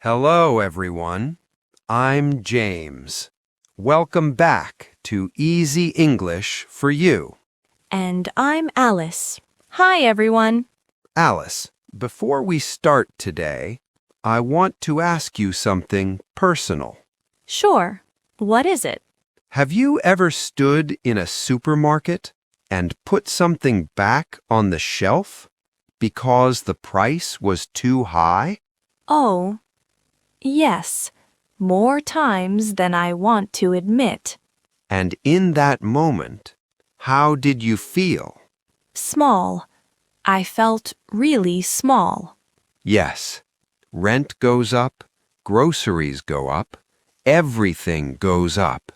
Hello, everyone. I'm James. Welcome back to Easy English for You. And I'm Alice. Hi, everyone. Alice, before we start today, I want to ask you something personal. Sure. What is it? Have you ever stood in a supermarket and put something back on the shelf because the price was too high? Oh, yes. More times than I want to admit. And in that moment, how did you feel? Small. I felt really small. Yes, rent goes up, groceries go up, everything goes up,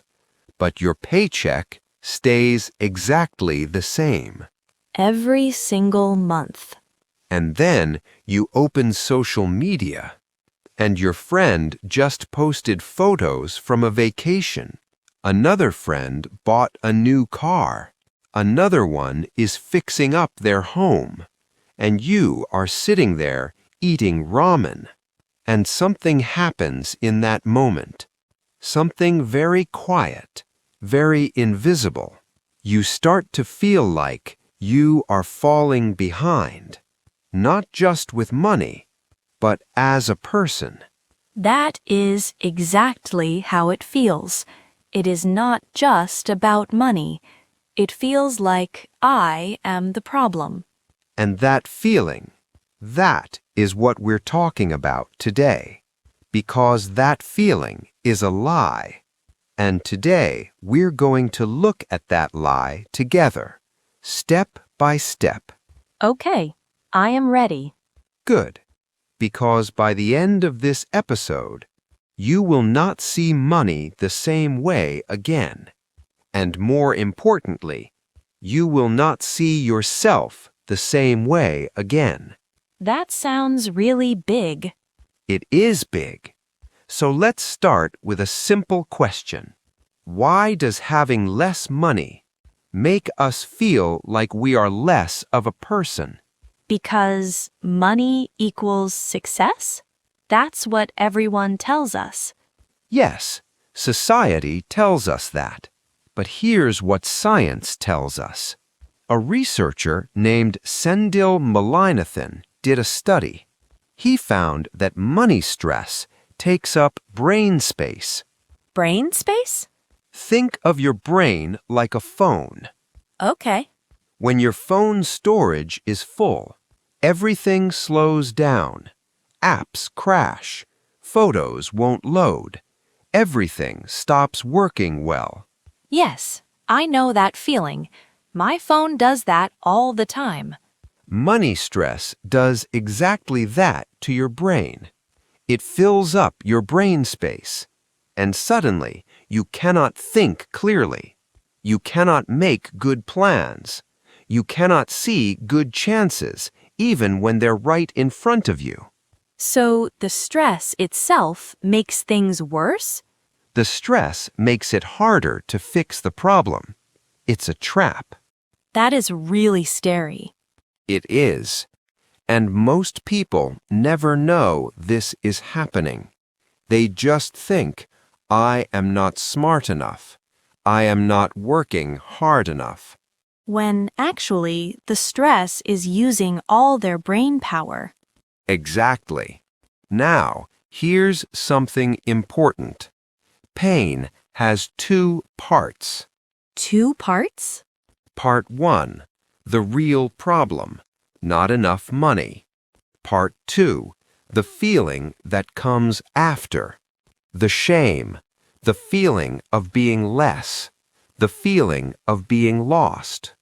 but your paycheck stays exactly the same. Every single month. And then you open social media, and your friend just posted photos from a vacation. Another friend bought a new car. Another one is fixing up their home. And you are sitting there eating ramen. And something happens in that moment. Something very quiet, very invisible. You start to feel like you are falling behind, not just with money, but as a person. That is exactly how it feels. It is not just about money. It feels like I am the problem. And that feeling, that is what we're talking about today, because that feeling is a lie. And today we're going to look at that lie together, step by step. Okay, I am ready. Good, because by the end of this episode, you will not see money the same way again. And more importantly, you will not see yourself the same way again. That sounds really big. It is big. So let's start with a simple question. Why does having less money make us feel like we are less of a person? Because money equals success? That's what everyone tells us. Yes, society tells us that. But here's what science tells us. A researcher named Sendil Mullainathan did a study. He found that money stress takes up brain space. Brain space? Think of your brain like a phone. Okay. When your phone storage is full, everything slows down. Apps crash. Photos won't load. Everything stops working well. Yes, I know that feeling. My phone does that all the time. Money stress does exactly that to your brain. It fills up your brain space, and suddenly you cannot think clearly. You cannot make good plans. You cannot see good chances, even when they're right in front of you. So the stress itself makes things worse? The stress makes it harder to fix the problem. It's a trap. That is really scary. It is. And most people never know this is happening. They just think, I am not smart enough. I am not working hard enough. When actually the stress is using all their brain power. Exactly. Now, here's something important. Pain has two parts. 2 parts? Part 1, the real problem, not enough money. Part 2, the feeling that comes after. The shame, the feeling of being less, the feeling of being lost.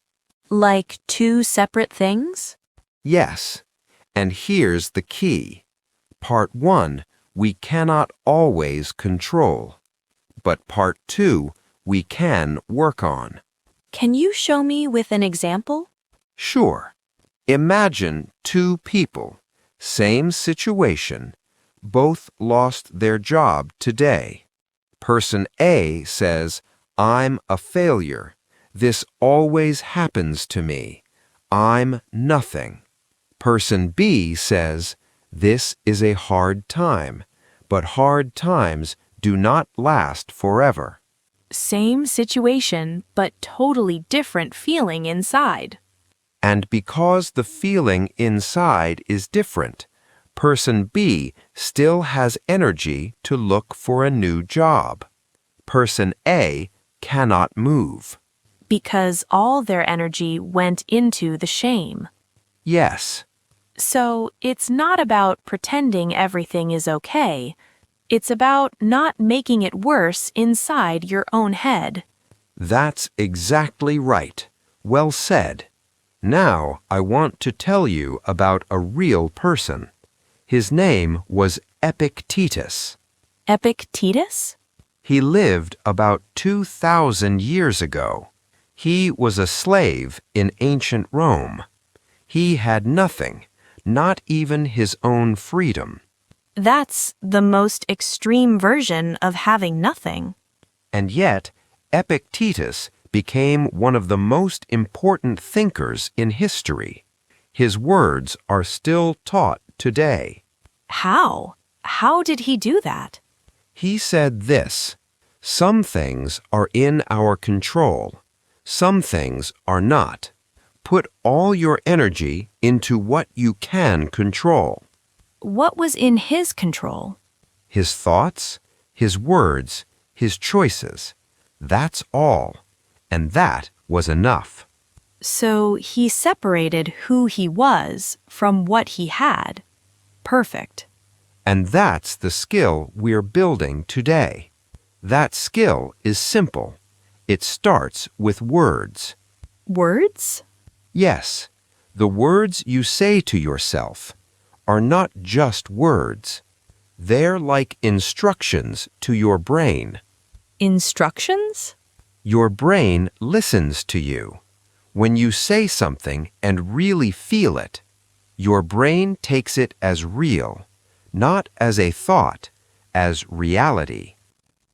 Like 2 separate things? Yes, and here's the key. Part 1, we cannot always control. But part 2, we can work on. Can you show me with an example? Sure. Imagine 2 people, same situation, both lost their job today. Person A says, I'm a failure. This always happens to me. I'm nothing. Person B says, this is a hard time. but hard times do not last forever. Same situation, but totally different feeling inside. And because the feeling inside is different, person B still has energy to look for a new job. Person A cannot move. Because all their energy went into the shame. Yes, So it's not about pretending everything is okay. It's about not making it worse inside your own head. that's exactly right. Well said. Now I want to tell you about a real person. His name was Epictetus. Epictetus? He lived about 2,000 years ago. He was a slave in ancient Rome. He had nothing, not even his own freedom. That's the most extreme version of having nothing. And yet, Epictetus became one of the most important thinkers in history. His words are still taught today. How? How did he do that? He said this: "Some things are in our control. Some things are not. Put all your energy into what you can control." What was in his control? His thoughts, his words, his choices. That's all. And that was enough. So he separated who he was from what he had. Perfect. And that's the skill we're building today. That skill is simple. It starts with words. Words? Yes, the words you say to yourself are not just words. They're like instructions to your brain. Instructions? Your brain listens to you. When you say something and really feel it, your brain takes it as real, not as a thought, as reality.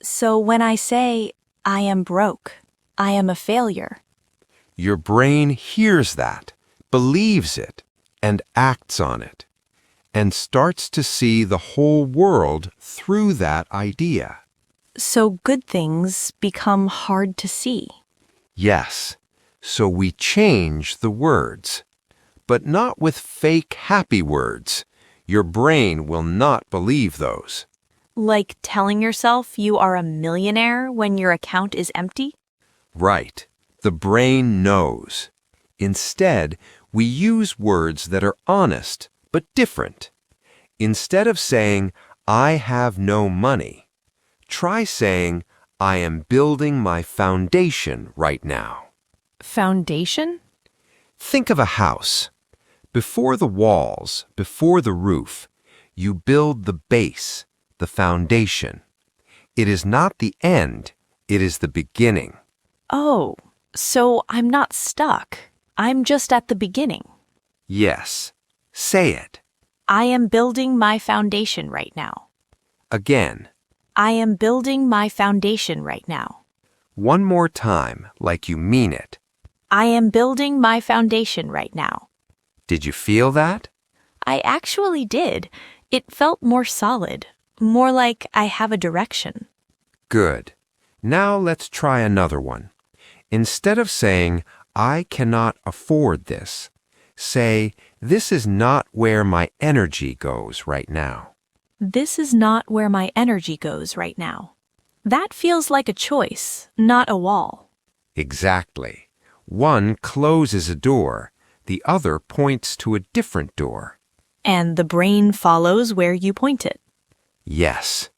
So when I say, I am broke, I am a failure, Your brain hears that, believes it, and acts on it, and starts to see the whole world through that idea. so good things become hard to see. Yes, so we change the words, but not with fake happy words. Your brain will not believe those. Like telling yourself you are a millionaire when your account is empty? Right, the brain knows. Instead, we use words that are honest but different. Instead of saying, "I have no money," try saying, "I am building my foundation right now." Foundation? Think of a house. Before the walls, before the roof, you build the base, the foundation. It is not the end, it is the beginning. Oh, so I'm not stuck. I'm just at the beginning. Yes, say it. I am building my foundation right now. Again, I am building my foundation right now. one more time, like you mean it. I am building my foundation right now. Did you feel that? I actually did. It felt more solid, more like I have a direction. Good. Now let's try another one. Instead of saying, "I cannot afford this," say, "This is not where my energy goes right now." This is not where my energy goes right now. That feels like a choice, not a wall. Exactly. One closes a door, the other points to a different door. And the brain follows where you point it. Yes.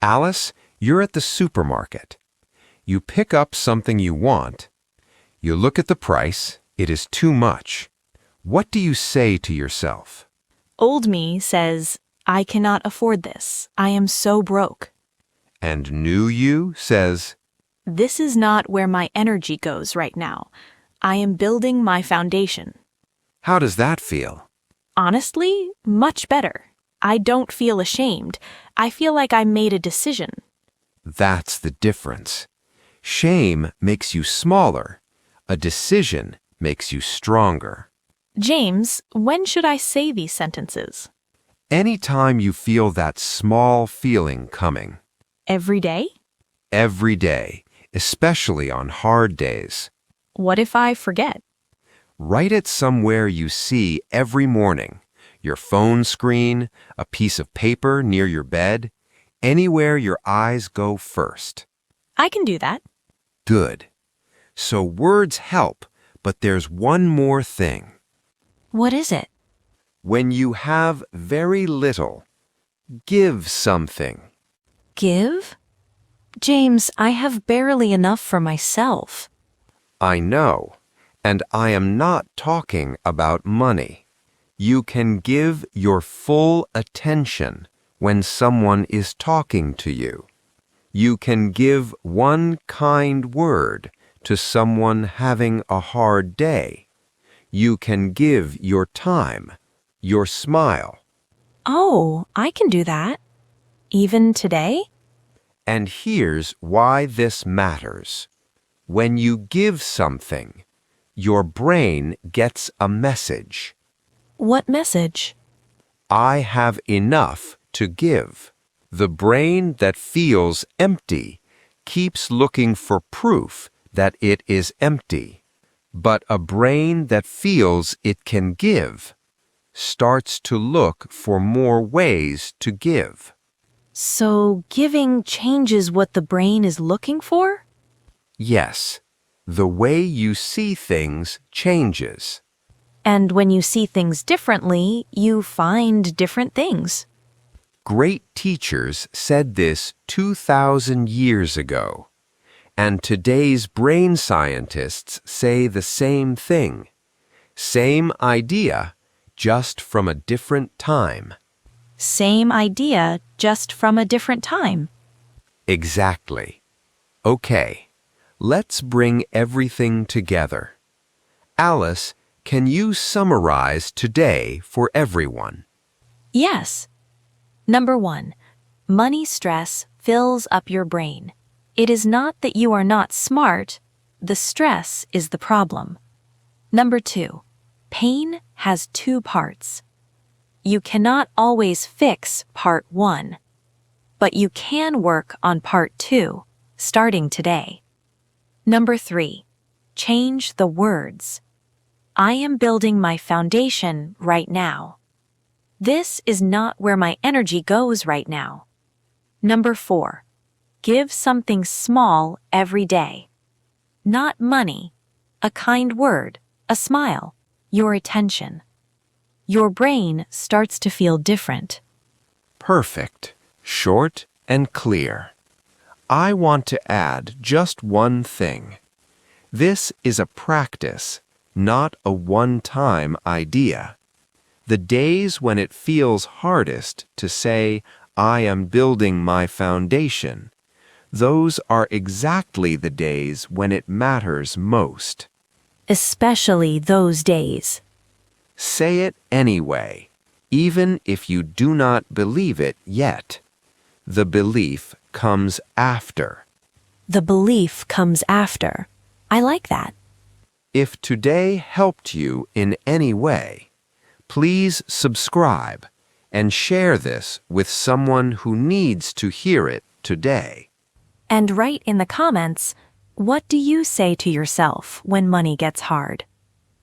Alice, you're at the supermarket. You pick up something you want. You look at the price. It is too much. What do you say to yourself? Old me says, I cannot afford this. I am so broke. And new you says, This is not where my energy goes right now. I am building my foundation. how does that feel? Honestly, much better. I don't feel ashamed. I feel like I made a decision. That's the difference. Shame makes you smaller. A decision makes you stronger. James, when should I say these sentences? Anytime you feel that small feeling coming. Every day? Every day, especially on hard days. What if I forget? Write it somewhere you see every morning. Your phone screen, a piece of paper near your bed, anywhere your eyes go first. I can do that. Good. So words help, but there's one more thing. What is it? When you have very little, give something. Give? James, I have barely enough for myself. I know, and I am not talking about money. You can give your full attention when someone is talking to you. You can give one kind word to someone having a hard day. You can give your time, your smile. Oh, I can do that. Even today? And here's why this matters. When you give something, your brain gets a message. What message? I have enough to give. The brain that feels empty keeps looking for proof that it is empty. But a brain that feels it can give starts to look for more ways to give. So giving changes what the brain is looking for? Yes, the way you see things changes. And when you see things differently, you find different things. Great teachers said this 2,000 years ago, and today's brain scientists say the same thing. Same idea, just from a different time. Same idea, just from a different time. Exactly. Okay, let's bring everything together. Alice, can you summarize today for everyone? Yes. Number 1, money stress fills up your brain. It is not that you are not smart, the stress is the problem. Number 2, pain has 2 parts. You cannot always fix part 1, but you can work on part 2, starting today. Number 3, change the words. I am building my foundation right now. This is not where my energy goes right now. Number 4, give something small every day. Not money, a kind word, a smile, your attention. Your brain starts to feel different. Perfect, short and clear. I want to add just one thing. This is a practice, not a one-time idea. The days when it feels hardest to say, I am building my foundation, those are exactly the days when it matters most. Especially those days. Say it anyway, even if you do not believe it yet. The belief comes after. The belief comes after. I like that. If today helped you in any way, please subscribe and share this with someone who needs to hear it today. And write in the comments, what do you say to yourself when money gets hard?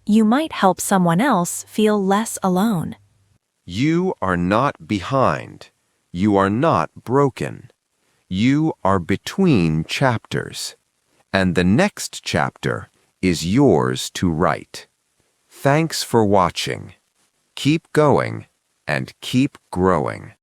You might help someone else feel less alone. You are not behind. You are not broken. You are between chapters, and the next chapter is yours to write. Thanks for watching. Keep going and keep growing.